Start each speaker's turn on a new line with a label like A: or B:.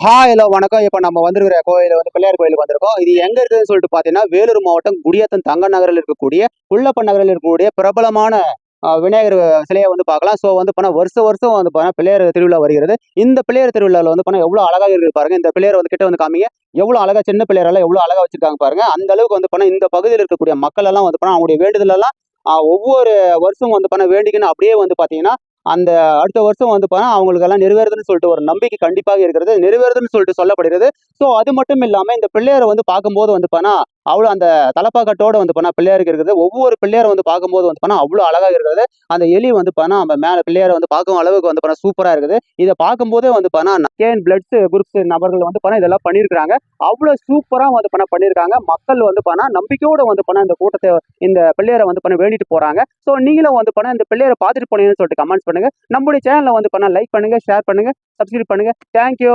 A: Hello வணக்கம். இப்போ நம்ம வந்திருக்கிற கோயில் வந்து பிள்ளையார் கோயிலுக்கு வந்திருக்கோம். இது எங்க இருக்குதுன்னு சொல்லிட்டு பார்த்தீங்கன்னா, வேலூர் மாவட்டம் குடியாத்தம் தங்க நகரில் இருக்கக்கூடிய குள்ளப்ப நகரில் இருக்கக்கூடிய பிரபலமான விநாயகர் சிலையை வந்து பார்க்கலாம். ஸோ வந்து பார்த்தா வருஷம் வருஷம் வந்து பார்த்தா பிள்ளையார் திருவிழா வருகிறது. இந்த பிள்ளையார் திருவிழாவில் வந்து பார்த்தா எவ்வளோ அழகா இருக்குது பாருங்க. இந்த பிள்ளையார் வந்து கிட்ட வந்து காமிங்க. எவ்வளோ அழகா சின்ன பிள்ளையாரெல்லாம் எவ்வளோ அழகா வச்சிருக்காங்க பாருங்க. அந்த அளவுக்கு வந்து பார்த்தா இந்த பகுதியில் இருக்கக்கூடிய மக்கள் எல்லாம் வந்து பார்த்தா அவங்களுடைய வேண்டுதல் எல்லாம் ஒவ்வொரு வருஷம் வந்து பார்த்தா வேண்டிக்கணும் அப்படியே வந்து பார்த்தீங்கன்னா அந்த அடுத்த வருஷம் வந்து பார்த்தா அவங்களுக்கெல்லாம் நிறைவேறுதுன்னு சொல்லிட்டு ஒரு நம்பிக்கை கண்டிப்பாக இருக்கிறது. நிறைவேறுதுன்னு சொல்லிட்டு சொல்லப்படுகிறது. ஸோ அது மட்டும் இல்லாம இந்த பிள்ளையார வந்து பார்க்கும்போது வந்து பார்த்தா அவ்வளோ அந்த தலப்பாக்கட்டோட வந்து பார்த்தா பிள்ளையாருக்கு இருக்குது. ஒவ்வொரு பிள்ளையார வந்து பார்க்கும்போது வந்து பார்த்தா அவ்வளோ அழகா இருக்கிறது. அந்த எலி வந்து பார்த்தா நம்ம மேல பிள்ளையார வந்து பார்க்கும் அளவுக்கு வந்து பார்த்தா சூப்பரா இருக்குது. இத பார்க்கும்போதே வந்து பார்த்தா கேன் பிளட்ஸ் குரூப்ஸ் நபர்கள் வந்து பார்த்தா இதெல்லாம் பண்ணியிருக்காங்க. அவ்வளோ சூப்பரா வந்து பார்த்தா பண்ணியிருக்காங்க. மக்கள் வந்து பார்த்தா நம்பிக்கையோட வந்து பார்த்தா இந்த கூட்டத்தை இந்த பிள்ளையார வந்து பண்ண வேண்டிட்டு போறாங்க. ஸோ நீங்களும் வந்து பண்ண இந்த பிள்ளையார பார்த்துட்டு போனீங்கன்னு சொல்லிட்டு கமெண்ட்ஸ் பண்ணுங்க. நம்முடைய சேனலை வந்து பண்ண லைக் பண்ணுங்க, ஷேர் பண்ணுங்க, சப்ஸ்கிரைப் பண்ணுங்க. தேங்க்யூ.